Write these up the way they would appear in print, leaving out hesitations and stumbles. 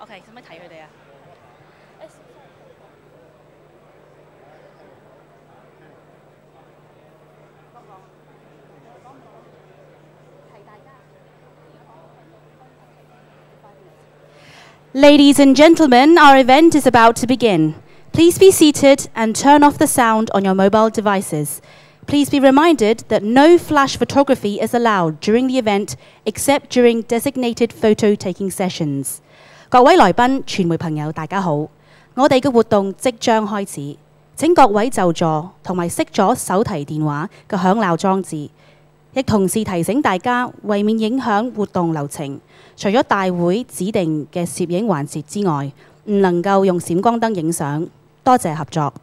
OK，使唔使睇佢哋啊？Ladies and gentlemen, our event is about to begin. Please be seated and turn off the sound on your mobile devices. Please be reminded that no flash photography is allowed during the event except during designated photo-taking sessions. 各位來賓、傳媒朋友，大家好！我哋嘅活動即將開始，請各位就座同埋熄咗手提電話嘅響鬧裝置。亦同時提醒大家，為免影響活動流程，除咗大會指定嘅攝影環節之外，唔能夠用閃光燈影相。多謝合作。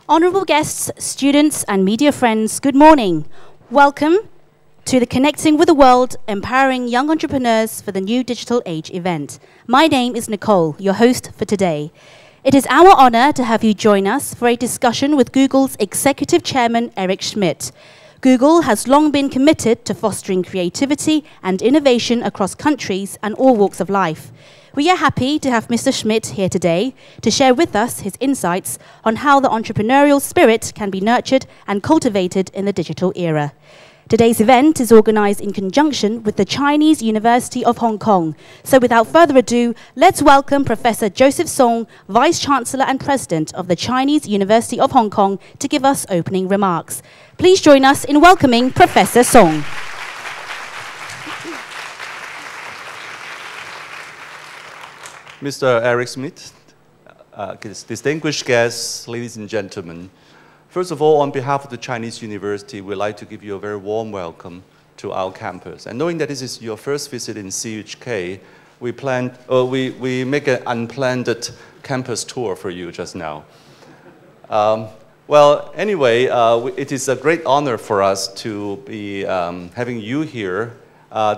Honourable guests, students and media friends, good morning. Welcome to the Connecting with the World, Empowering Young Entrepreneurs for the New Digital Age event. My name is Nicole, your host for today. It is our honour to have you join us for a discussion with Google's Executive Chairman, Eric Schmidt. Google has long been committed to fostering creativity and innovation across countries and all walks of life. We are happy to have Mr. Schmidt here today to share with us his insights on how the entrepreneurial spirit can be nurtured and cultivated in the digital era. Today's event is organised in conjunction with the Chinese University of Hong Kong. So without further ado, let's welcome Professor Joseph Song, Vice-Chancellor and President of the Chinese University of Hong Kong, to give us opening remarks. Please join us in welcoming Professor Song. Mr. Eric Schmidt, distinguished guests, ladies and gentlemen. First of all, on behalf of the Chinese University, we'd like to give you a very warm welcome to our campus. And knowing that this is your first visit in CHK, we make an unplanned campus tour for you just now. Well, anyway, it is a great honor for us to be having you here.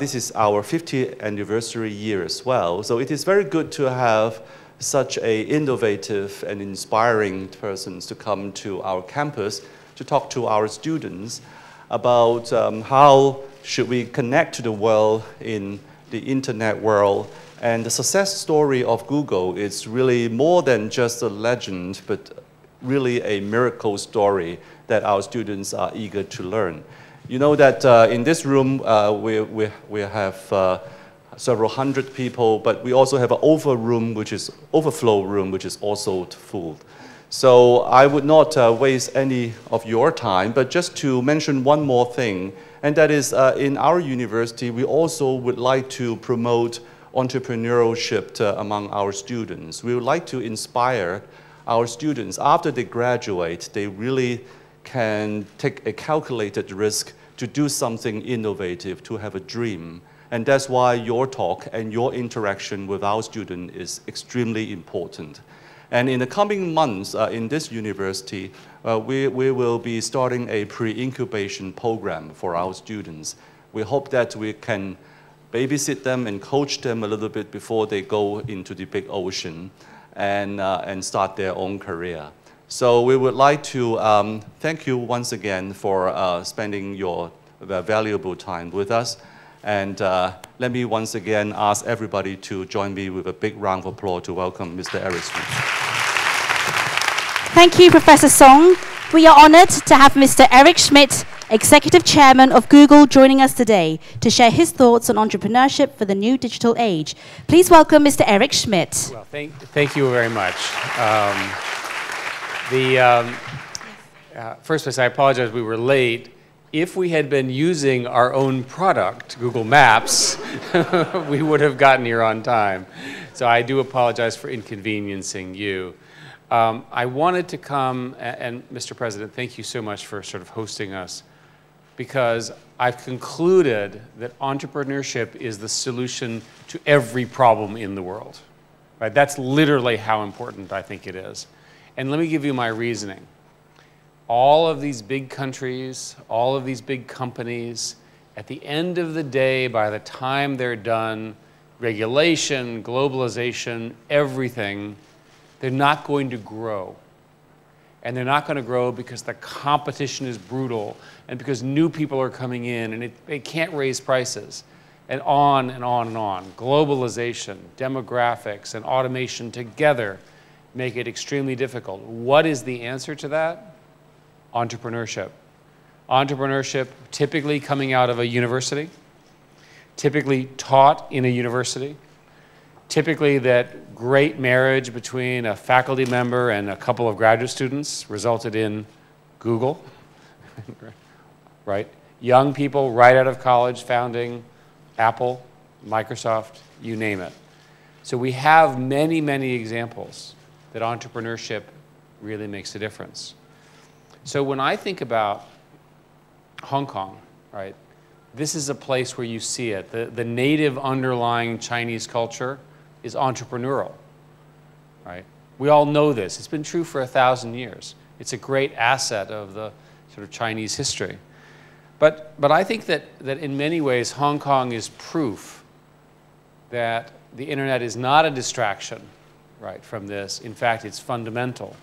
This is our 50th anniversary year as well. So it is very good to have such a innovative and inspiring persons to come to our campus to talk to our students about how should we connect to the world in the internet world. And the success story of Google is really more than just a legend, but really a miracle story that our students are eager to learn. You know that in this room we have several hundred people, but we also have an overflow room, which is also full. So I would not waste any of your time, but just to mention one more thing, and that is in our university, we also would like to promote entrepreneurship among our students. We would like to inspire our students. After they graduate, they really can take a calculated risk to do something innovative, to have a dream. And that's why your talk and your interaction with our student is extremely important. And in the coming months in this university, we will be starting a pre-incubation program for our students. We hope that we can babysit them and coach them a little bit before they go into the big ocean. and start their own career. So we would like to thank you once again for spending your valuable time with us. And let me once again ask everybody to join me with a big round of applause to welcome Mr. Eric Schmidt. Thank you, Professor Song. We are honored to have Mr. Eric Schmidt, Executive Chairman of Google, joining us today to share his thoughts on entrepreneurship for the new digital age. Please welcome Mr. Eric Schmidt. Well, thank you very much. First, I apologize we were late. If we had been using our own product, Google Maps, we would have gotten here on time. So I do apologize for inconveniencing you. I wanted to come, and Mr. President, thank you so much for sort of hosting us, because I've concluded that entrepreneurship is the solution to every problem in the world. Right? That's literally how important I think it is. And let me give you my reasoning. All of these big countries, all of these big companies, at the end of the day, by the time they're done, regulation, globalization, everything, they're not going to grow. And they're not going to grow because the competition is brutal and because new people are coming in and they can't raise prices, and on and on and on. Globalization, demographics, and automation together make it extremely difficult. What is the answer to that? Entrepreneurship. Entrepreneurship typically coming out of a university, typically taught in a university, typically that great marriage between a faculty member and a couple of graduate students resulted in Google, right? Young people right out of college founding Apple, Microsoft, you name it. So we have many, many examples that entrepreneurship really makes a difference. So when I think about Hong Kong, right, this is a place where you see it. The native underlying Chinese culture is entrepreneurial, right? We all know this. It's been true for 1,000 years. It's a great asset of the sort of Chinese history. But I think that in many ways, Hong Kong is proof that the internet is not a distraction, right, from this. In fact, it's fundamental.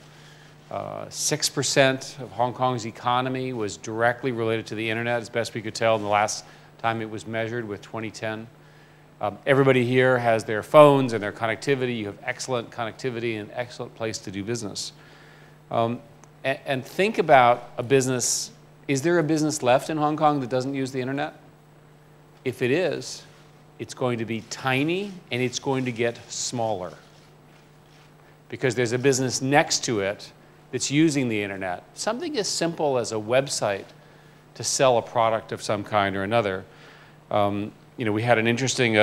6% of Hong Kong's economy was directly related to the internet, as best we could tell in the last time it was measured with 2010. Everybody here has their phones and their connectivity. You have excellent connectivity and an excellent place to do business. And think about a business. Is there a business left in Hong Kong that doesn't use the internet? If it is, it's going to be tiny and it's going to get smaller, because there's a business next to it that's using the internet. Something as simple as a website to sell a product of some kind or another. You know, we had an interesting,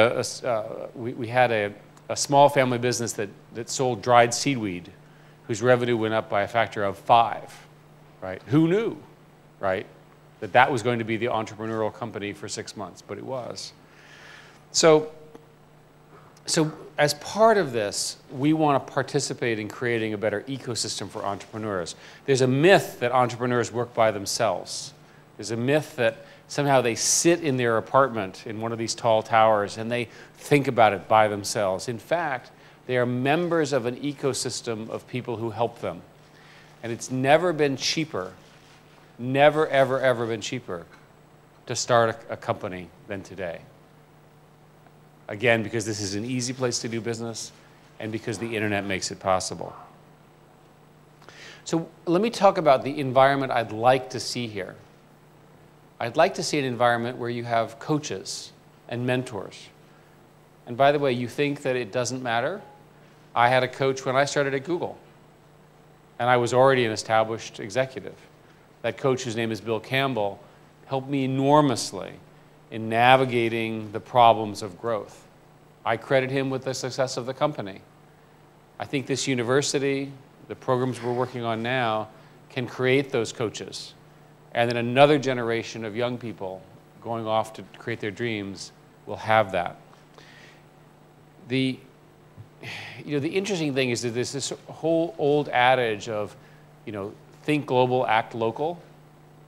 we had a small family business that sold dried seaweed, whose revenue went up by a factor of 5, right? Who knew, right, that was going to be the entrepreneurial company for 6 months, but it was. So as part of this, we want to participate in creating a better ecosystem for entrepreneurs. There's a myth that entrepreneurs work by themselves. There's a myth that somehow they sit in their apartment in one of these tall towers and they think about it by themselves. In fact, they are members of an ecosystem of people who help them. And it's never been cheaper, never, ever, ever been cheaper to start a company than today. Again, because this is an easy place to do business and because the internet makes it possible. So let me talk about the environment I'd like to see here. I'd like to see an environment where you have coaches and mentors. And by the way, you think that it doesn't matter? I had a coach when I started at Google, and I was already an established executive. That coach, whose name is Bill Campbell, helped me enormously in navigating the problems of growth. I credit him with the success of the company. I think this university, the programs we're working on now, can create those coaches. And then another generation of young people going off to create their dreams will have that. The interesting thing is that there's this whole old adage of, think global, act local,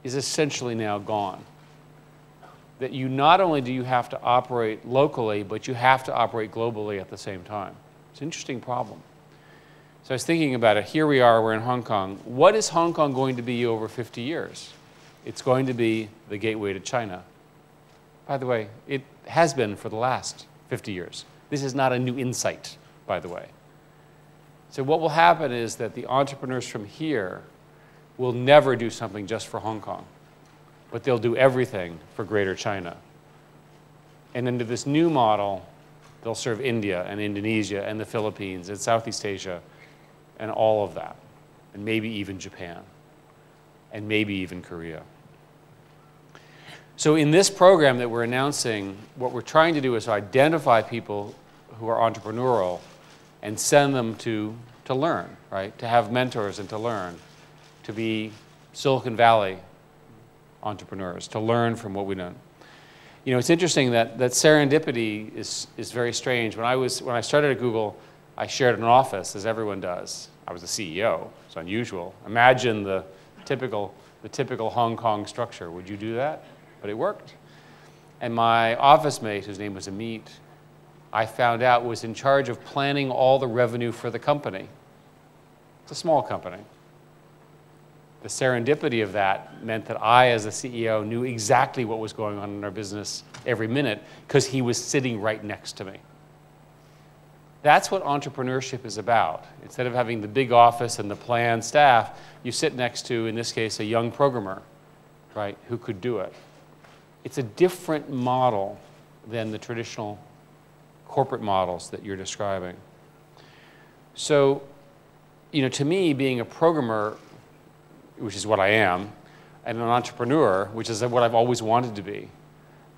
is essentially now gone. That you not only do you have to operate locally, but you have to operate globally at the same time. It's an interesting problem. So I was thinking about it. Here we are, we're in Hong Kong. What is Hong Kong going to be over 50 years? It's going to be the gateway to China. By the way, it has been for the last 50 years. This is not a new insight, by the way. So what will happen is that the entrepreneurs from here will never do something just for Hong Kong, but they'll do everything for Greater China. And under this new model, they'll serve India and Indonesia and the Philippines and Southeast Asia and all of that, and maybe even Japan, and maybe even Korea. So in this program that we're announcing, what we're trying to do is identify people who are entrepreneurial and send them to learn, right? To have mentors and to learn, to be Silicon Valley entrepreneurs, to learn from what we've done. You know, it's interesting that serendipity is very strange. When I started at Google, I shared an office, as everyone does. I was the CEO. It's unusual. Imagine the typical Hong Kong structure. Would you do that? But it worked. And my office mate, whose name was Amit, I found out was in charge of planning all the revenue for the company. It's a small company. The serendipity of that meant that I, as the CEO, knew exactly what was going on in our business every minute because he was sitting right next to me. That's what entrepreneurship is about. Instead of having the big office and the planned staff, you sit next to, in this case, a young programmer, right, who could do it. It's a different model than the traditional corporate models that you're describing. So, you know, to me, being a programmer, which is what I am, and an entrepreneur, which is what I've always wanted to be,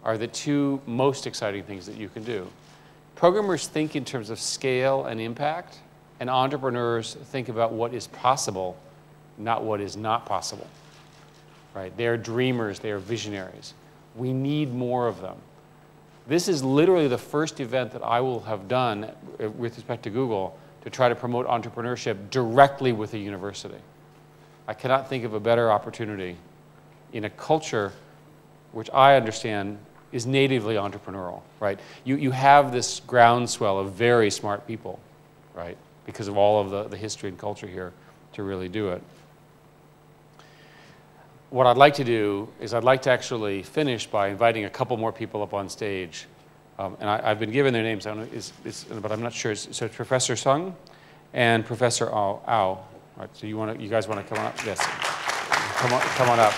are the two most exciting things that you can do. Programmers think in terms of scale and impact, and entrepreneurs think about what is possible, not what is not possible. Right? They're dreamers, they are visionaries. We need more of them. This is literally the first event that I will have done with respect to Google to try to promote entrepreneurship directly with a university. I cannot think of a better opportunity in a culture which I understand is natively entrepreneurial, right? You have this groundswell of very smart people, right? Because of all of the history and culture here to really do it. What I'd like to do is I'd like to actually finish by inviting a couple more people up on stage. And I've been given their names, I don't know, but I'm not sure. So it's Professor Sung and Professor Ao. All right, so you guys want to come on up? Yes. Come on up.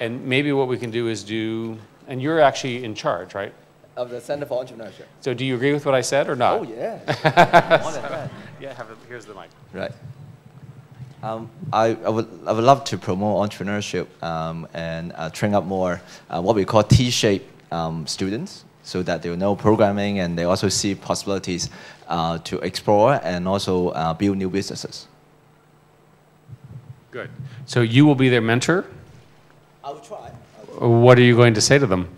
And maybe what we can do is and you're actually in charge, right? Of the Center for Entrepreneurship. So do you agree with what I said or not? Oh, yeah. Yeah, here's the mic. Right. I would love to promote entrepreneurship and train up more what we call T-shaped students, so that they will know programming and they also see possibilities to explore and also build new businesses. Good. So you will be their mentor? I'll try. What are you going to say to them?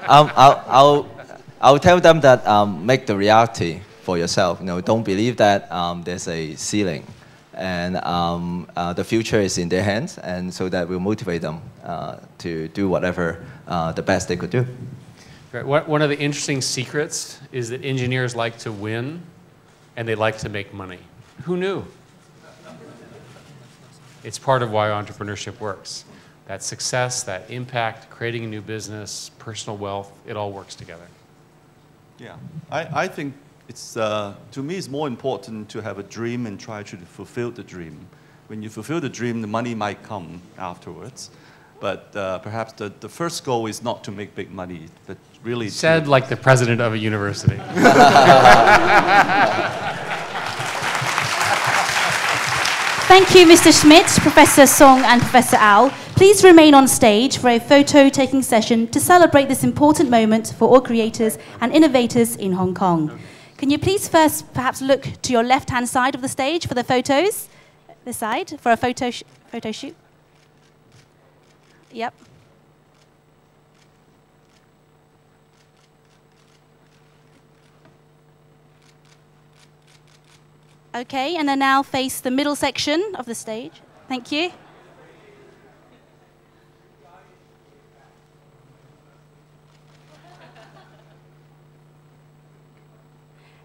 I'll tell them that make the reality for yourself. You know, don't believe that there's a ceiling, and the future is in their hands, and so that will motivate them to do whatever the best they could do. Great. One of the interesting secrets is that engineers like to win, and they like to make money. Who knew? It's part of why entrepreneurship works. That success, that impact, creating a new business, personal wealth, it all works together. Yeah, I think it's, to me, it's more important to have a dream and try to fulfill the dream. When you fulfill the dream, the money might come afterwards. But perhaps the first goal is not to make big money, but really said like the president of a university. Thank you, Mr. Schmidt, Professor Song and Professor Ao. Please remain on stage for a photo-taking session to celebrate this important moment for all creators and innovators in Hong Kong. Can you please first perhaps look to your left-hand side of the stage for the photos? This side, for a photo shoot. Yep. Okay, and then now face the middle section of the stage. Thank you.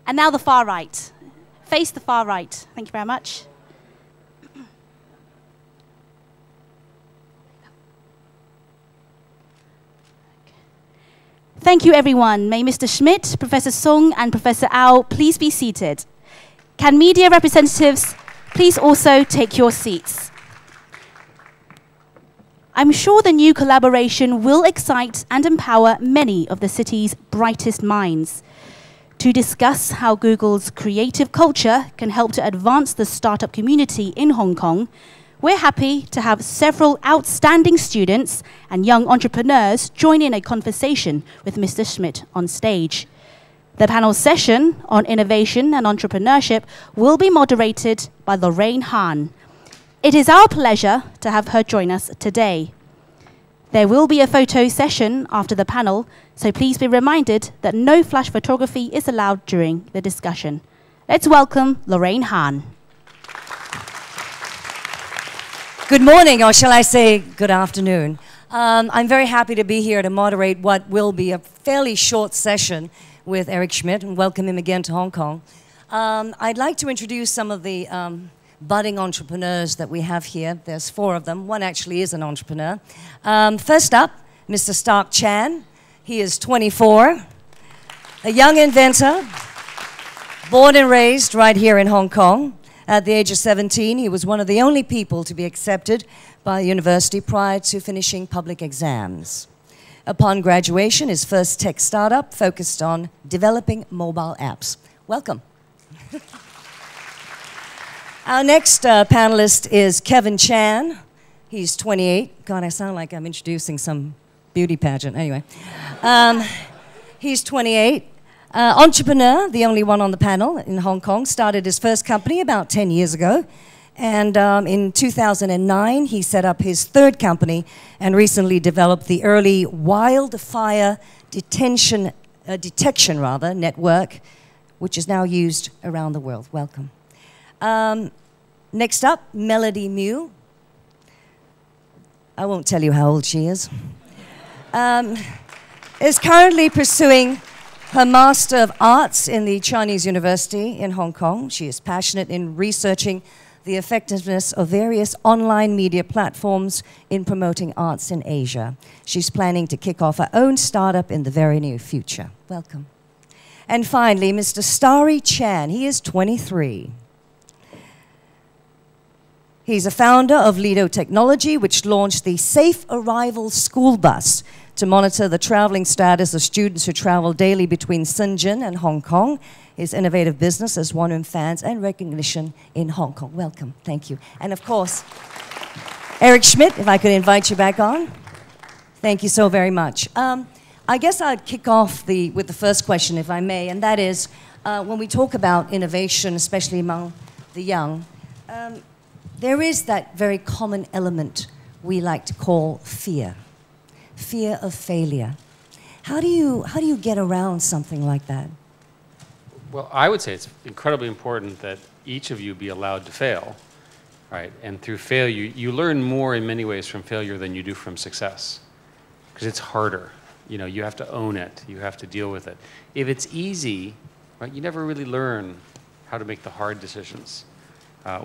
And now the far right. Face the far right. Thank you very much. Thank you, everyone. May Mr. Schmidt, Professor Sung, and Professor Au please be seated. Can media representatives please also take your seats? I'm sure the new collaboration will excite and empower many of the city's brightest minds. To discuss how Google's creative culture can help to advance the startup community in Hong Kong, we're happy to have several outstanding students and young entrepreneurs join in a conversation with Mr. Schmidt on stage. The panel session on innovation and entrepreneurship will be moderated by Lorraine Han. It is our pleasure to have her join us today. There will be a photo session after the panel, so please be reminded that no flash photography is allowed during the discussion. Let's welcome Lorraine Han. Good morning, or shall I say good afternoon. I'm very happy to be here to moderate what will be a fairly short session with Eric Schmidt, and welcome him again to Hong Kong. I'd like to introduce some of the budding entrepreneurs that we have here. There's 4 of them. One actually is an entrepreneur. First up, Mr. Stark Chan. He is 24, a young inventor, born and raised right here in Hong Kong. At the age of 17, he was one of the only people to be accepted by the university prior to finishing public exams. Upon graduation, his first tech startup focused on developing mobile apps. Welcome. Our next panelist is Kevin Chan. He's 28. God, I sound like I'm introducing some beauty pageant. Anyway, he's 28. Entrepreneur, the only one on the panel in Hong Kong, started his first company about 10 years ago. And in 2009, he set up his 3rd company and recently developed the early wildfire detection network, which is now used around the world. Welcome. Next up, Melody Mew. I won't tell you how old she is. Is currently pursuing her Master of Arts in the Chinese University in Hong Kong. She is passionate in researching the effectiveness of various online media platforms in promoting arts in Asia. She's planning to kick off her own startup in the very near future. Welcome. And finally, Mr. Starry Chan. He is 23. He's a founder of Lido Technology, which launched the Safe Arrival School Bus to monitor the traveling status of students who travel daily between Shenzhen and Hong Kong. His innovative business has won him fans and recognition in Hong Kong. Welcome. Thank you. And of course, Eric Schmidt, if I could invite you back on. Thank you so very much. I guess I'd kick off with the first question, if I may, and that is, when we talk about innovation, especially among the young, there is that very common element we like to call fear. Fear of failure. How do you get around something like that? Well, I would say it's incredibly important that each of you be allowed to fail, right? And through failure, you learn more in many ways from failure than you do from success, because it's harder. You know, you have to own it. You have to deal with it. If it's easy, right, you never really learn how to make the hard decisions.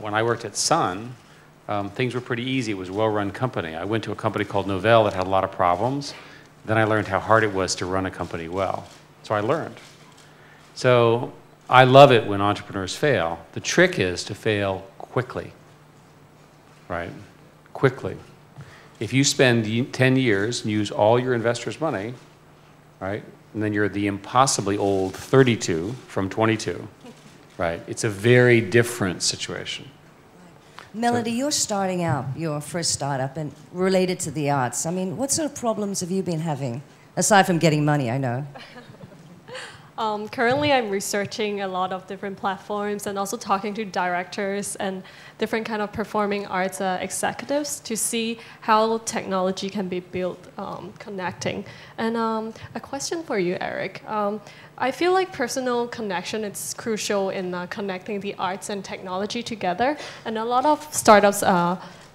When I worked at Sun, things were pretty easy. It was a well-run company. I went to a company called Novell that had a lot of problems. Then I learned how hard it was to run a company well. So I learned. So I love it when entrepreneurs fail. The trick is to fail quickly, right? Quickly. If you spend 10 years and use all your investors' money, right, and then you're the impossibly old 32 from 22, right? It's a very different situation. Melody, you're starting out your first startup and related to the arts. I mean, what sort of problems have you been having? Aside from getting money, I know. Currently, I'm researching a lot of different platforms and also talking to directors and different kind of performing arts executives to see how technology can be built connecting. And a question for you, Eric. I feel like personal connection is crucial in connecting the arts and technology together. And a lot of startups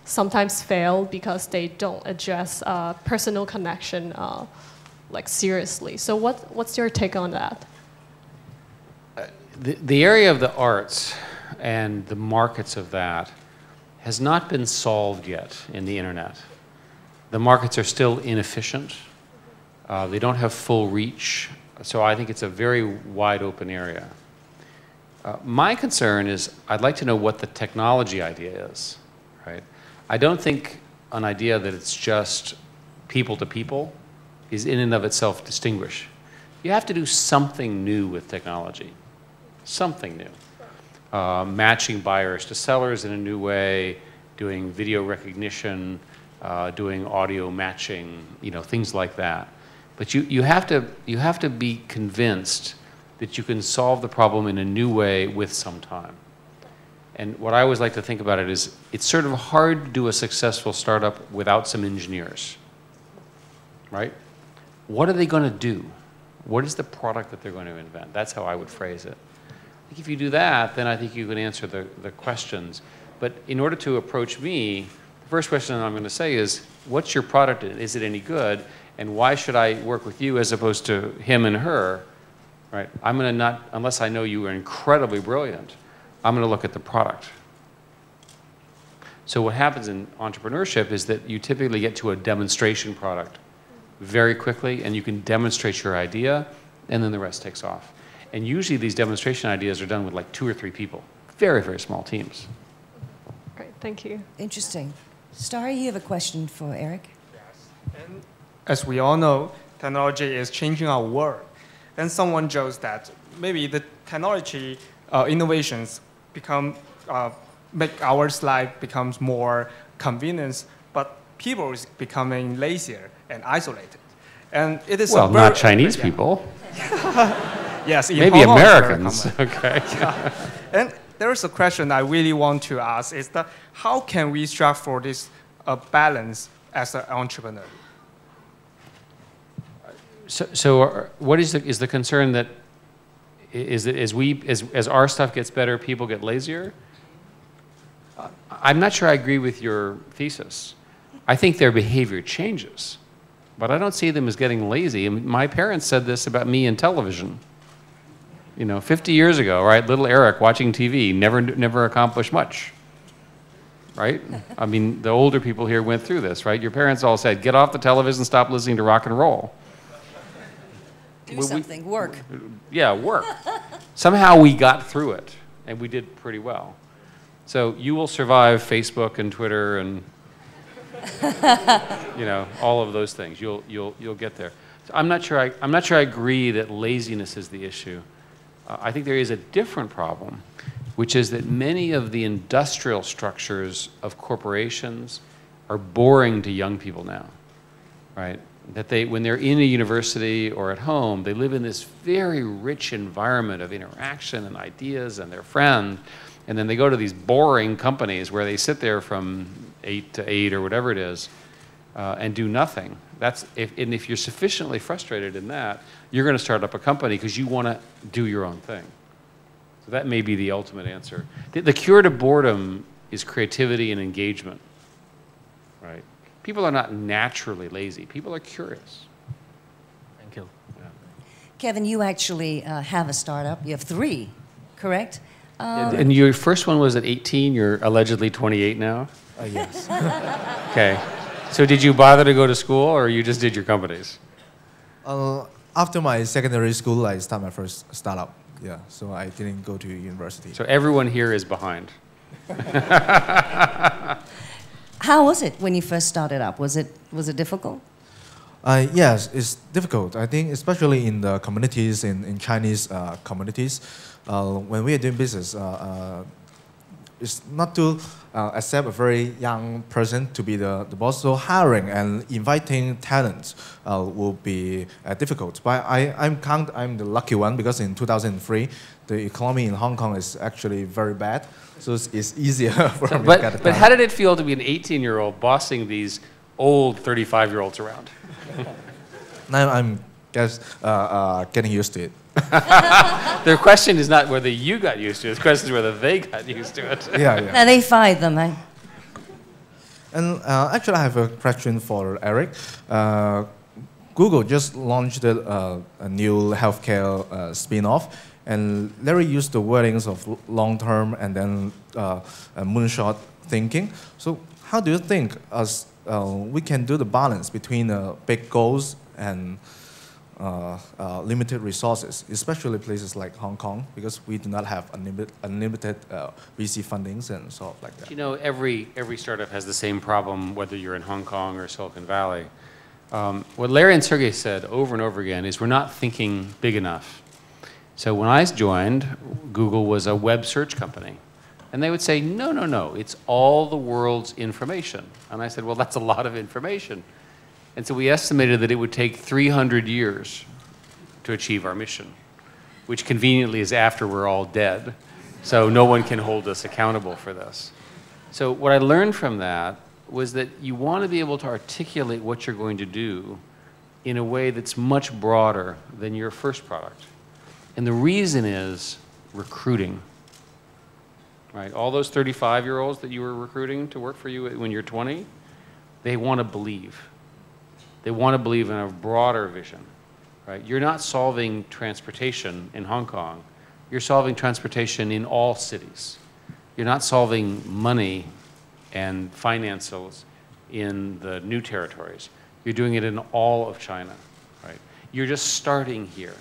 sometimes fail because they don't address personal connection like seriously. So what's your take on that? The area of the arts and the markets of that has not been solved yet in the internet. The markets are still inefficient. They don't have full reach. So I think it's a very wide open area. My concern is I'd like to know what the technology idea is, right? I don't think an idea that it's just people to people is in and of itself distinguished. You have to do something new with technology, something new. Matching buyers to sellers in a new way, doing video recognition, doing audio matching, things like that. But you have to be convinced that you can solve the problem in a new way with some time. And what I always like to think about it is, it's sort of hard to do a successful startup without some engineers, right? What are they going to do? What is the product that they're going to invent? That's how I would phrase it. I think if you do that, then I think you can answer the questions. But in order to approach me, the first question I'm going to say is, what's your product? Is it any good? And why should I work with you as opposed to him and her? Right? I'm going to not, unless I know you are incredibly brilliant, I'm going to look at the product. So what happens in entrepreneurship is that you typically get to a demonstration product very quickly, and you can demonstrate your idea, and then the rest takes off. And usually these demonstration ideas are done with like 2 or 3 people. Very, very small teams. Great, thank you. Interesting. Starry, you have a question for Eric? Yes. And as we all know, technology is changing our world. Then someone jokes that maybe the technology innovations make our life becomes more convenient, but people is becoming lazier and isolated. And it is well, not Chinese people. Yes, maybe Americans. Okay. Yeah. And there is a question I really want to ask: is that how can we strive for this balance as an entrepreneur? So what is the concern that as our stuff gets better, people get lazier? I'm not sure I agree with your thesis. I think their behavior changes, but I don't see them as getting lazy. And my parents said this about me in television. 50 years ago, right? Little Eric watching TV never accomplished much, right? I mean, the older people here went through this, right? Your parents all said, get off the television, stop listening to rock and roll. Do something, work. Yeah, work. Somehow we got through it, and we did pretty well. So you will survive Facebook and Twitter and all of those things. You'll get there. So I'm not sure I agree that laziness is the issue. I think there is a different problem, which is that many of the industrial structures of corporations are boring to young people now, right? That when they're in a university or at home, they live in this very rich environment of interaction and ideas and their friends, and then they go to these boring companies where they sit there from 8 to 8 or whatever it is and do nothing. If you're sufficiently frustrated in that, you're going to start up a company because you want to do your own thing. So that may be the ultimate answer. The cure to boredom is creativity and engagement, right? People are not naturally lazy. People are curious. Thank you. Yeah. Kevin, you actually have a startup. You have 3, correct? And your first one was at 18. You're allegedly 28 now? Yes. Okay. So did you bother to go to school, or you just did your companies? After my secondary school, I started my first startup. Yeah, so I didn't go to university. So everyone here is behind. How was it when you first started up? Was it difficult? Yes, it's difficult. I think especially in the communities, in Chinese communities, when we are doing business, it's not to accept a very young person to be the boss. So hiring and inviting talents will be difficult. But I'm the lucky one because in 2003, the economy in Hong Kong is actually very bad. So it's easier for me to get the talent. But how did it feel to be an 18-year-old bossing these old 35-year-olds around? Now I'm just getting used to it. Their question is not whether you got used to it. The question is whether they got used to it. Yeah. Now they fired them, eh? And actually, I have a question for Eric. Google just launched a new healthcare spin-off, and Larry used the wordings of long-term and then moonshot thinking. So how do you think we can do the balance between big goals and limited resources, especially places like Hong Kong, because we do not have unlimited VC fundings and so like that? You know, every startup has the same problem, whether you're in Hong Kong or Silicon Valley. What Larry and Sergey said over and over again is we're not thinking big enough. So when I joined, Google was a web search company. And they would say, no, no, no, it's all the world's information. And I said, well, that's a lot of information. And so we estimated that it would take 300 years to achieve our mission, which conveniently is after we're all dead. So no one can hold us accountable for this. So what I learned from that was that you want to be able to articulate what you're going to do in a way that's much broader than your first product. And the reason is recruiting. Right? All those 35-year-olds that you were recruiting to work for you when you're 20, they want to believe. They want to believe in a broader vision. Right? You're not solving transportation in Hong Kong. You're solving transportation in all cities. You're not solving money and financials in the new territories. You're doing it in all of China. Right? You're just starting here.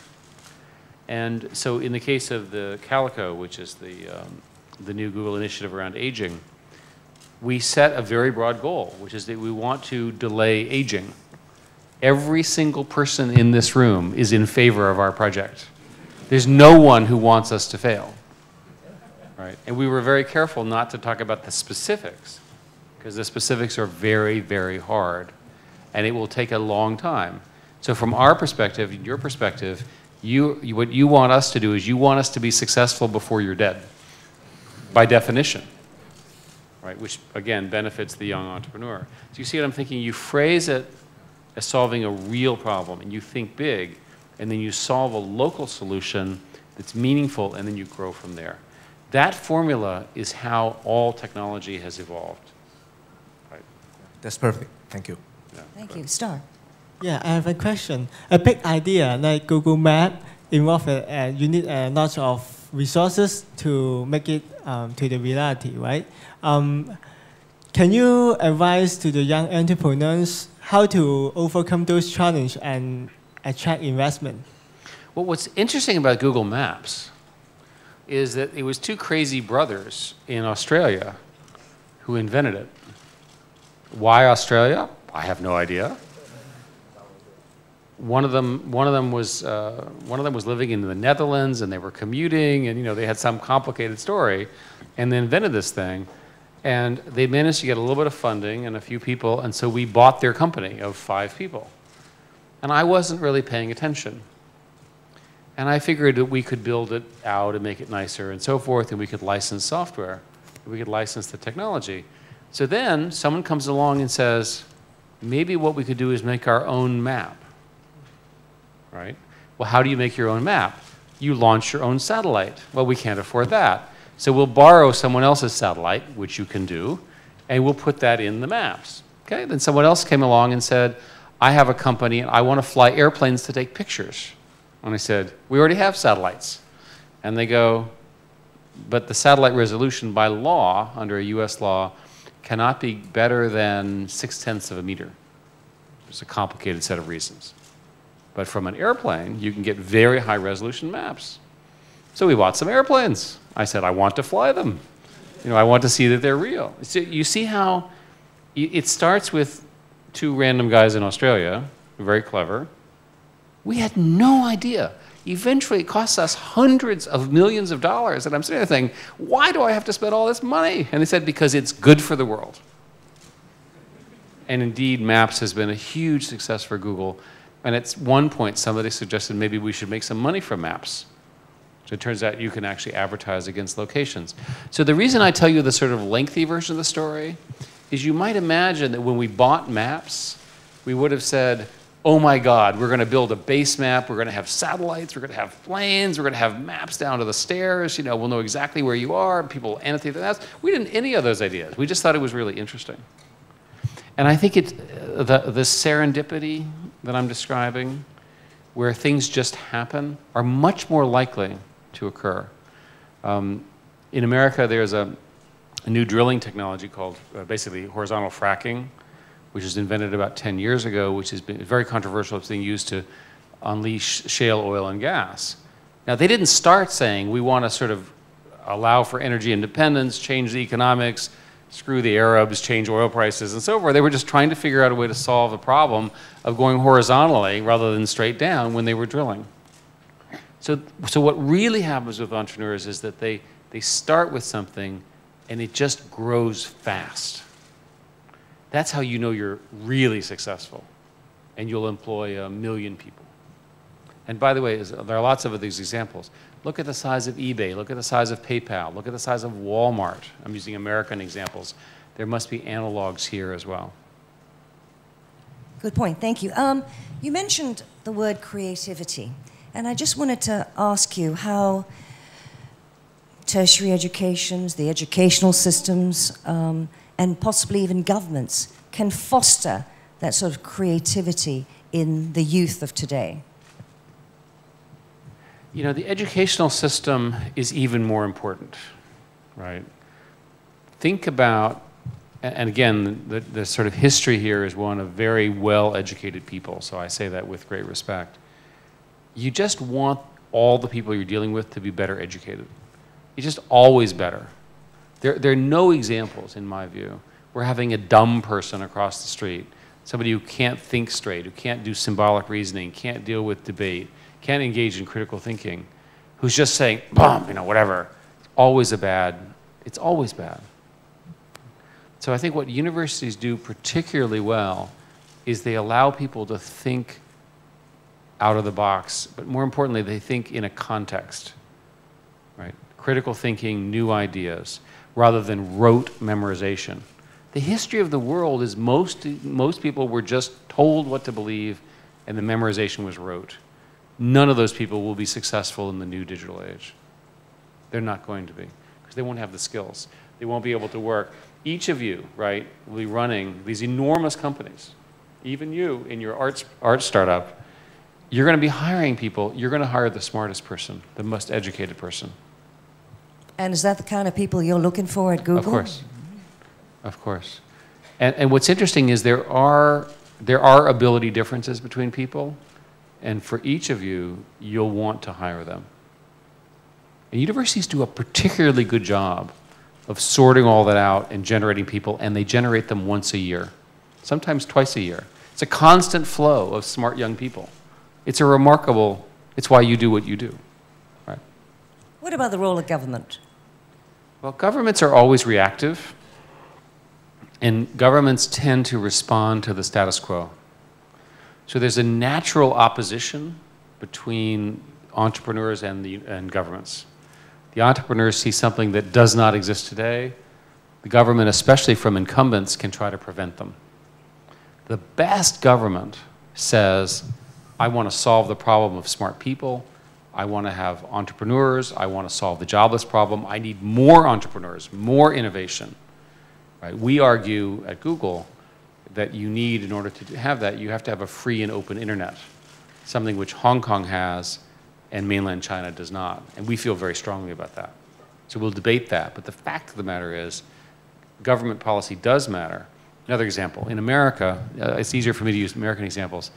And so in the case of the Calico, which is the new Google initiative around aging, we set a very broad goal, which is that we want to delay aging. Every single person in this room is in favor of our project. There's no one who wants us to fail. Right? And we were very careful not to talk about the specifics, because the specifics are very, very hard, and it will take a long time. So from our perspective, your perspective, what you want us to do is you want us to be successful before you're dead, by definition, right? Which, again, benefits the young entrepreneur. So you see what I'm thinking? You phrase it as solving a real problem, and you think big, and then you solve a local solution that's meaningful, and then you grow from there. That formula is how all technology has evolved. Right? That's perfect. Thank you. Yeah, Thank you. Star. Yeah, I have a question. A big idea like Google Map involves you need a lot of resources to make it to the reality, right? Can you advise to the young entrepreneurs how to overcome those challenges and attract investment? Well, what's interesting about Google Maps is that it was two crazy brothers in Australia who invented it. Why Australia? I have no idea. One of them was living in the Netherlands, and they were commuting, and they had some complicated story, and they invented this thing, and they managed to get a little bit of funding and a few people, and so we bought their company of 5 people, and I wasn't really paying attention, and I figured that we could build it out and make it nicer and so forth, and we could license software, and we could license the technology. So then someone comes along and says, maybe what we could do is make our own map. Right? Well, how do you make your own map? You launch your own satellite. Well, we can't afford that. So we'll borrow someone else's satellite, which you can do, and we'll put that in the maps. Okay? Then someone else came along and said, I have a company, and I want to fly airplanes to take pictures. And I said, we already have satellites. And they go, but the satellite resolution by law, under a US law, cannot be better than 0.6 of a meter. There's a complicated set of reasons. But from an airplane, you can get very high resolution maps. So we bought some airplanes. I said, I want to fly them. I want to see that they're real. So you see how it starts with 2 random guys in Australia, very clever. We had no idea. Eventually, it costs us hundreds of millions of dollars. And I'm sitting there thinking, why do I have to spend all this money? And they said, because it's good for the world. And indeed, Maps has been a huge success for Google. And at one point, somebody suggested maybe we should make some money from Maps. So it turns out you can actually advertise against locations. So the reason I tell you the sort of lengthy version of the story is you might imagine that when we bought Maps, we would have said, oh my God, we're going to build a base map, we're going to have satellites, we're going to have planes, we're going to have maps down to the stairs, we'll know exactly where you are, people will annotate the maps. We didn't any of those ideas. We just thought it was really interesting. And I think the serendipity that I'm describing, where things just happen, are much more likely to occur. In America, there's a new drilling technology called basically horizontal fracking, which was invented about 10 years ago, which has been very controversial. It's being used to unleash shale oil and gas. Now, they didn't start saying, we want to sort of allow for energy independence, change the economics, screw the Arabs, change oil prices, and so forth. They were just trying to figure out a way to solve the problem of going horizontally rather than straight down when they were drilling. So what really happens with entrepreneurs is that they start with something and it just grows fast. That's how you know you're really successful, and you'll employ 1 million people. And by the way, there are lots of these examples. Look at the size of eBay, look at the size of PayPal, look at the size of Walmart. I'm using American examples. There must be analogs here as well. Good point, thank you. You mentioned the word creativity, and I just wanted to ask you how tertiary educations, the educational systems, and possibly even governments can foster that sort of creativity in the youth of today. You know, the educational system is even more important, right? Think about, and again, the sort of history here is one of very well-educated people, so I say that with great respect. You just want all the people you're dealing with to be better educated. It's just always better. There are no examples, in my view, where having a dumb person across the street, somebody who can't think straight, who can't do symbolic reasoning, can't deal with debate, can't engage in critical thinking, who's just saying, "Bum," you know, whatever. It's always it's always bad. So I think what universities do particularly well is they allow people to think out of the box, but more importantly, they think in a context, right? Critical thinking, new ideas, rather than rote memorization. The history of the world is most people were just told what to believe, and the memorization was rote. None of those people will be successful in the new digital age. They're not going to be, because they won't have the skills. They won't be able to work. Each of you, right, will be running these enormous companies. Even you, in your art startup, you're going to be hiring people. You're going to hire the smartest person, the most educated person. And is that the kind of people you're looking for at Google? Of course. Of course. And what's interesting is there are ability differences between people. And for each of you, you'll want to hire them. And universities do a particularly good job of sorting all that out and generating people, and they generate them once a year, sometimes twice a year. It's a constant flow of smart young people. It's why you do what you do, right? What about the role of government? Well, governments are always reactive, and governments tend to respond to the status quo. So there's a natural opposition between entrepreneurs and governments. The entrepreneurs see something that does not exist today. The government, especially from incumbents, can try to prevent them. The best government says, I want to solve the problem of smart people. I want to have entrepreneurs. I want to solve the jobless problem. I need more entrepreneurs, more innovation. Right? We argue at Google that you need, in order to have that, you have to have a free and open internet, something which Hong Kong has and mainland China does not. And we feel very strongly about that. So we'll debate that. But the fact of the matter is, government policy does matter. Another example, in America, it's easier for me to use American examples.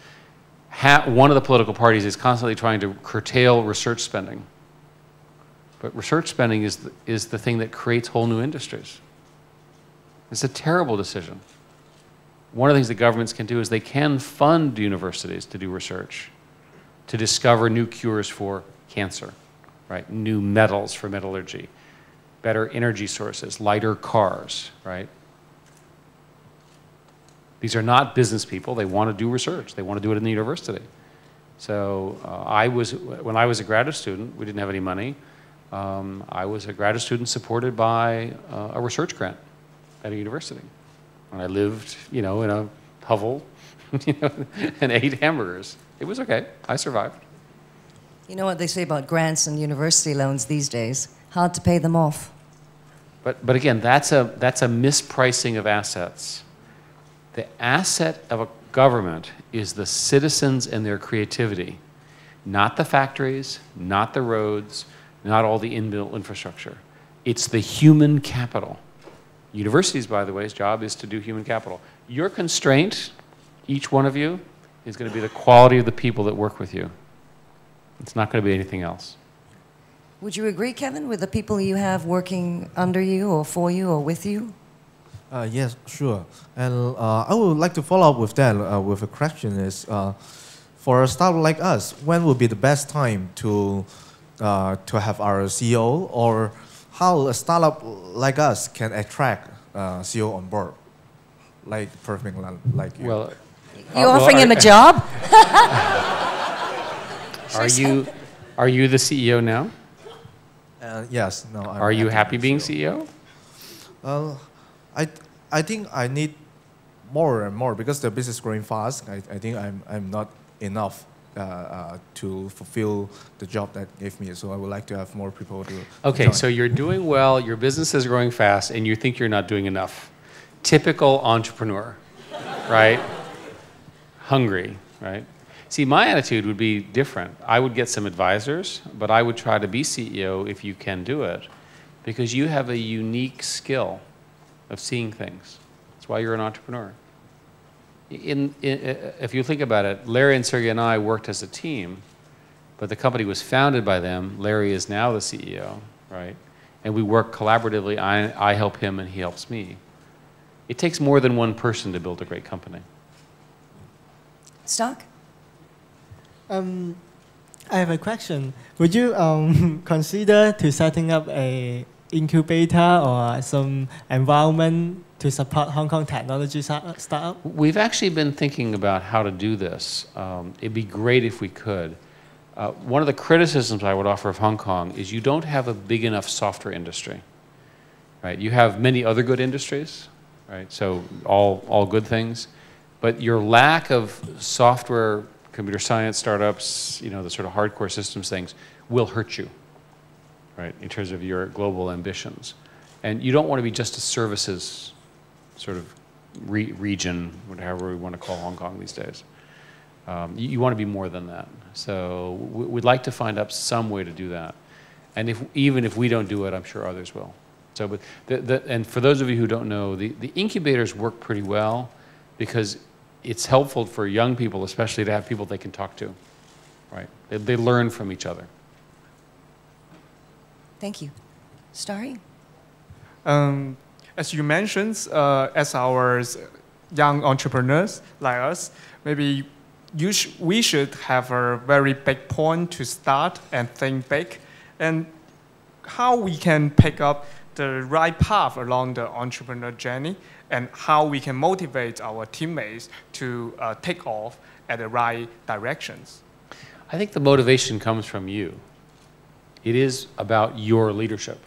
One of the political parties is constantly trying to curtail research spending. But research spending is the thing that creates whole new industries. It's a terrible decision. One of the things that governments can do is they can fund universities to do research, to discover new cures for cancer, right? New metals for metallurgy, better energy sources, lighter cars, right? These are not business people. They want to do research. They want to do it in the university. So when I was a graduate student, we didn't have any money. I was a graduate student supported by a research grant at a university. And I lived, you know, in a hovel, you know, and ate hamburgers. It was okay. I survived. You know what they say about grants and university loans these days? Hard to pay them off. But again, that's a mispricing of assets. The asset of government is the citizens and their creativity, not the factories, not the roads, not all the inbuilt infrastructure. It's the human capital. Universities, by the way, job is to do human capital. Your constraint, each one of you, is going to be the quality of the people that work with you. It's not going to be anything else. Would you agree, Kevin, with the people you have working under you or for you or with you? Yes, sure. And I would like to follow up with that with a question is, for a startup like us, when would be the best time to have our CEO, or how a startup like us can attract CEO on board, like perfect like you? Well, You offering him a job? Are you the CEO now? Yes. No. Are you happy being CEO? I think I need more and more because the business is growing fast. I think I'm not enough to fulfill the job that gave me. So I would like to have more people to. Okay, join. so you're doing well, your business is growing fast, and you think you're not doing enough. Typical entrepreneur, right? Hungry, right? See, my attitude would be different. I would get some advisors, but I would try to be CEO if you can do it, because you have a unique skill of seeing things. That's why you're an entrepreneur. If you think about it, Larry and Sergey and I worked as a team, but the company was founded by them. Larry is now the CEO, right? And we work collaboratively. I help him and he helps me. It takes more than one person to build a great company. Stock? I have a question. Would you consider to setting up a incubator or some environment to support Hong Kong technology startup? We've actually been thinking about how to do this. It'd be great if we could. One of the criticisms I would offer of Hong Kong is you don't have a big enough software industry, right? You have many other good industries, right? So all good things, but your lack of software, computer science startups, the sort of hardcore systems things will hurt you, right, in terms of your global ambitions. And you don't want to be just a services sort of region, whatever we want to call Hong Kong these days. You want to be more than that. So we'd like to find out some way to do that. And even if we don't do it, I'm sure others will. So, and for those of you who don't know, the incubators work pretty well because it's helpful for young people, especially, to have people they can talk to, right? They learn from each other. Thank you. Starry? As you mentioned, as our young entrepreneurs like us, maybe we should have a very big point to start and think big, and how we can pick up the right path along the entrepreneur journey, and how we can motivate our teammates to take off at the right directions. I think the motivation comes from you. It is about your leadership.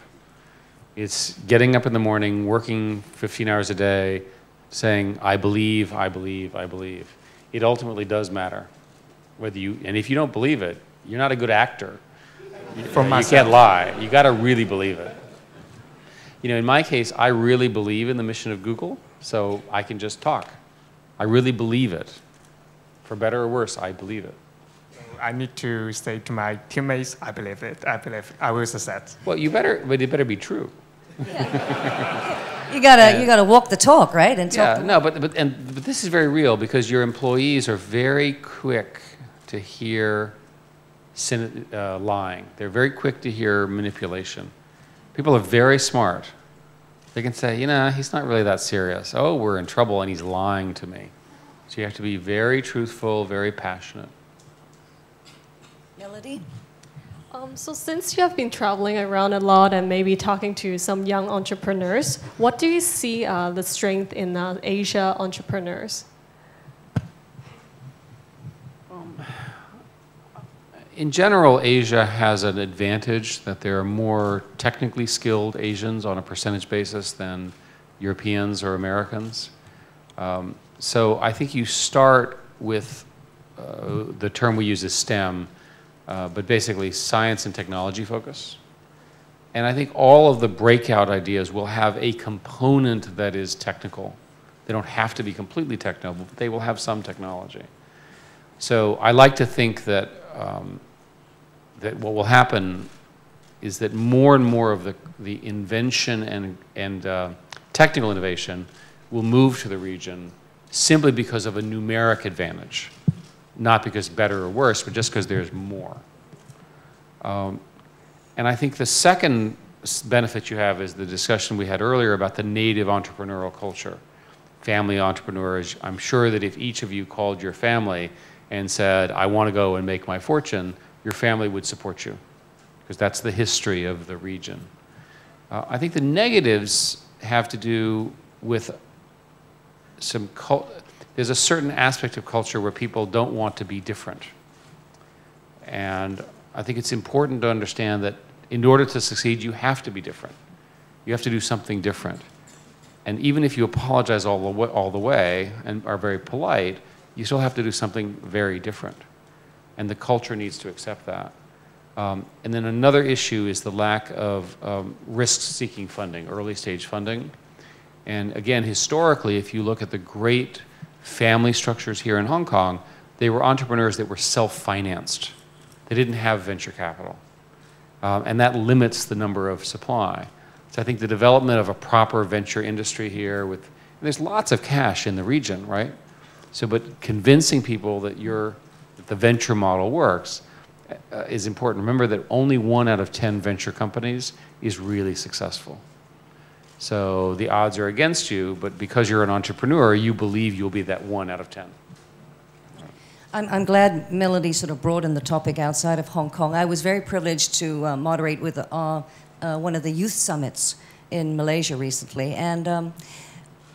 It's getting up in the morning, working 15 hours a day, saying, I believe, I believe, I believe. It ultimately does matter. And if you don't believe it, you're not a good actor. You can't lie. You got to really believe it. In my case, I really believe in the mission of Google, so I can just talk. I really believe it. For better or worse, I believe it. I need to say to my teammates, I believe it. I believe I will succeed. Well, but it better be true. You gotta walk the talk, right? And talk but this is very real because your employees are very quick to hear lying. They're very quick to hear manipulation. People are very smart. They can say, he's not really that serious. Oh, we're in trouble and he's lying to me. So you have to be very truthful, very passionate. Melody? So since you have been traveling around a lot and maybe talking to some young entrepreneurs, what do you see the strength in Asia entrepreneurs? In general, Asia has an advantage that there are more technically skilled Asians on a percentage basis than Europeans or Americans. So I think you start with the term we use is STEM, but basically science and technology focus. And I think all of the breakout ideas will have a component that is technical They don't have to be completely techno, but they will have some technology. So I like to think that, that what will happen is that more and more of the invention and technical innovation will move to the region simply because of a numeric advantage. Not because better or worse, but just because there's more. And I think the second benefit you have is the discussion we had earlier about the native entrepreneurial culture. Family entrepreneurs, I'm sure that if each of you called your family and said, I want to go and make my fortune, your family would support you, because that's the history of the region. I think the negatives have to do with there's a certain aspect of culture where people don't want to be different. And I think it's important to understand that in order to succeed, you have to be different. You have to do something different. And even if you apologize all the way and are very polite, you still have to do something very different. And the culture needs to accept that. And then another issue is the lack of risk-seeking funding, early-stage funding. And again, historically, if you look at the great family structures here in Hong Kong, they were entrepreneurs that were self-financed. They didn't have venture capital. And that limits the number of supply. So I think the development of a proper venture industry here and there's lots of cash in the region, right? So, but convincing people that the venture model works is important. Remember that only 1 out of 10 venture companies is really successful. So the odds are against you, but because you're an entrepreneur, you believe you'll be that 1 out of 10. I'm glad Melody sort of broadened the topic outside of Hong Kong. I was very privileged to moderate with one of the youth summits in Malaysia recently. And,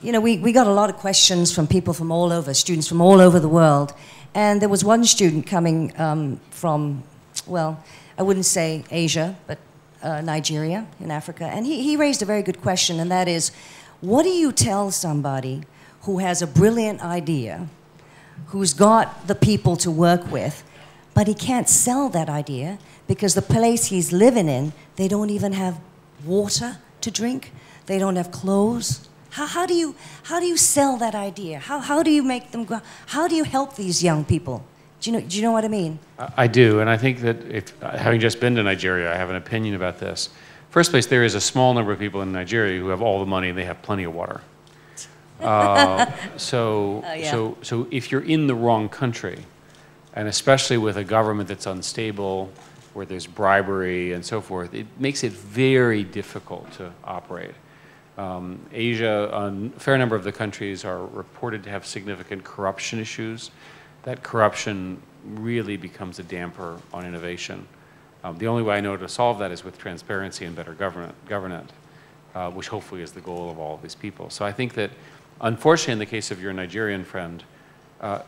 you know, we got a lot of questions from people from all over, students from all over the world. And there was one student coming from, well, I wouldn't say Asia, but Nigeria in Africa. And he raised a very good question, and that is, what do you tell somebody who has a brilliant idea, who's got the people to work with, but he can't sell that idea because the place he's living in, they don't even have water to drink, they don't have clothes. How do you sell that idea? How do you make them go? How do you help these young people? Do you know what I mean? I do, and I think that having just been to Nigeria, I have an opinion about this. First place, there is a small number of people in Nigeria who have all the money and they have plenty of water. So if you're in the wrong country, and especially with a government that's unstable, where there's bribery and so forth, it makes it very difficult to operate. Asia, a fair number of the countries are reported to have significant corruption issues. That corruption really becomes a damper on innovation. The only way I know to solve that is with transparency and better governance, which hopefully is the goal of all of these people. So I think that, unfortunately, in the case of your Nigerian friend,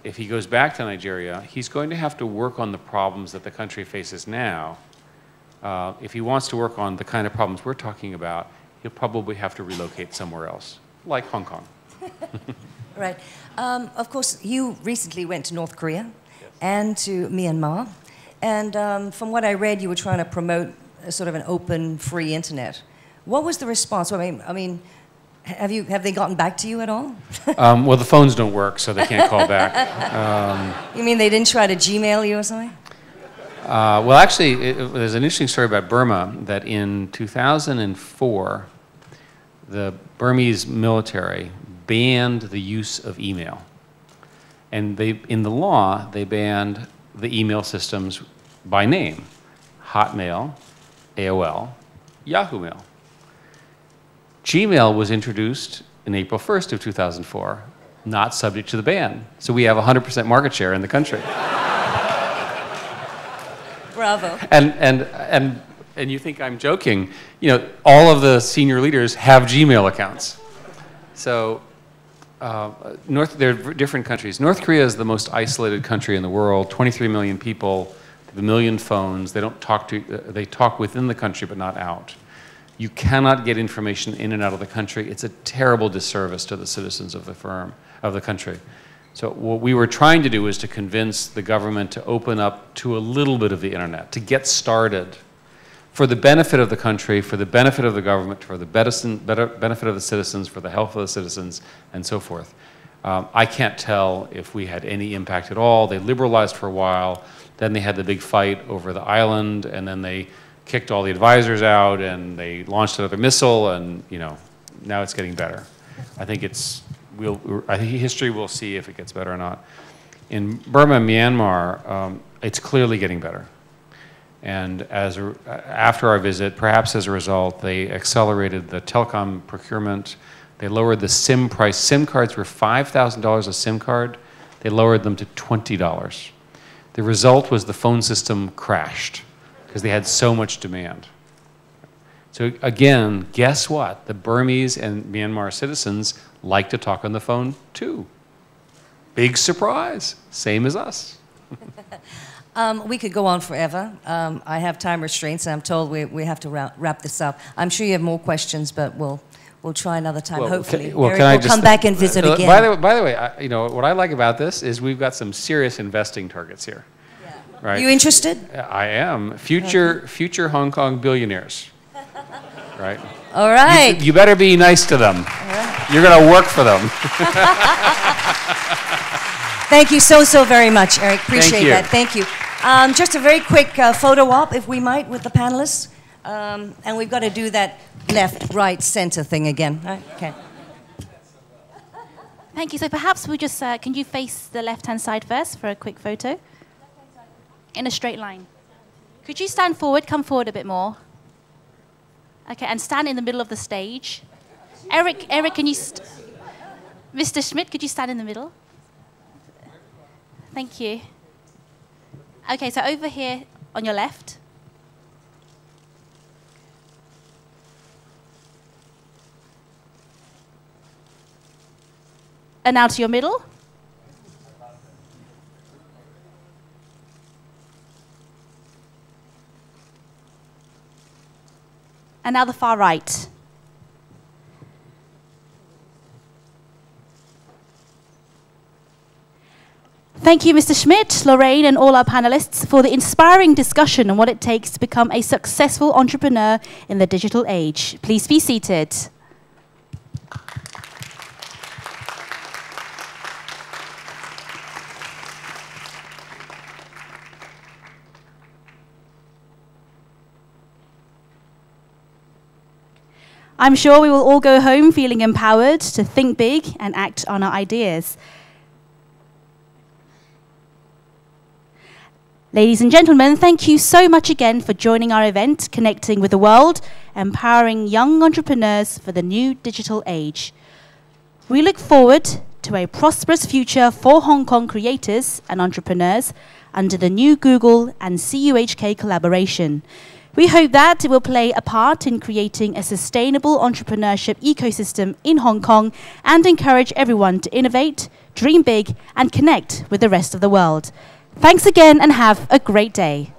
if he goes back to Nigeria, he's going to have to work on the problems that the country faces now. If he wants to work on the kind of problems we're talking about, he'll probably have to relocate somewhere else, like Hong Kong. Right. Of course, you recently went to North Korea and to Myanmar. And from what I read, you were trying to promote a sort of an open, free internet. What was the response? I mean, have they gotten back to you at all? Well, the phones don't work, so they can't call back. You mean they didn't try to Gmail you or something? Well, actually, there's an interesting story about Burma that in 2004, the Burmese military banned the use of email. And in the law, they banned the email systems by name: Hotmail, AOL, Yahoo Mail. Gmail was introduced in April 1st of 2004, not subject to the ban. So we have 100% market share in the country. Bravo. And you think I'm joking. You know, all of the senior leaders have Gmail accounts. So there are different countries. North Korea is the most isolated country in the world, 23 million people, a million phones. They talk within the country but not out. You cannot get information in and out of the country. It's a terrible disservice to the citizens of the country. So what we were trying to do is to convince the government to open up to a little bit of the internet, to get started. for the benefit of the country, for the benefit of the government, for the benefit of the citizens, for the health of the citizens, and so forth. I can't tell if we had any impact at all. They liberalized for a while, then they had the big fight over the island, and then they kicked all the advisors out, and they launched another missile, and now it's getting better. I think I think history will see if it gets better or not. In Burma and Myanmar, it's clearly getting better. And after our visit, perhaps as a result, they accelerated the telecom procurement. They lowered the SIM price. SIM cards were $5,000 a SIM card. They lowered them to $20. The result was the phone system crashed because they had so much demand. So again, guess what? The Burmese and Myanmar citizens like to talk on the phone too. Big surprise, same as us. We could go on forever. I have time restraints, and I'm told we have to wrap this up. I'm sure you have more questions, but we'll try another time, hopefully. Eric will come back and visit again. By the way, what I like about this is we've got some serious investing targets here. Yeah. Right? You interested? I am. Future Hong Kong billionaires. Right? All right. You better be nice to them. Right. You're going to work for them. Thank you so very much, Eric. Appreciate that. Thank you. Just a very quick photo op, if we might, with the panelists. And we've got to do that left, right, center thing again. Right? Okay. Thank you. So perhaps we just, can you face the left-hand side first for a quick photo? In a straight line. Could you stand forward? Come forward a bit more. Okay, and stand in the middle of the stage. Eric, can you... Mr. Schmidt, could you stand in the middle? Thank you. Okay, so over here on your left. And now to your middle. And now the far right. Thank you, Mr. Schmidt, Lorraine, and all our panelists for the inspiring discussion on what it takes to become a successful entrepreneur in the digital age. Please be seated. I'm sure we will all go home feeling empowered to think big and act on our ideas. Ladies and gentlemen, thank you so much again for joining our event, Connecting with the World, Empowering Young Entrepreneurs for the New Digital Age. We look forward to a prosperous future for Hong Kong creators and entrepreneurs under the new Google and CUHK collaboration. We hope that it will play a part in creating a sustainable entrepreneurship ecosystem in Hong Kong and encourage everyone to innovate, dream big, and connect with the rest of the world. Thanks again and have a great day.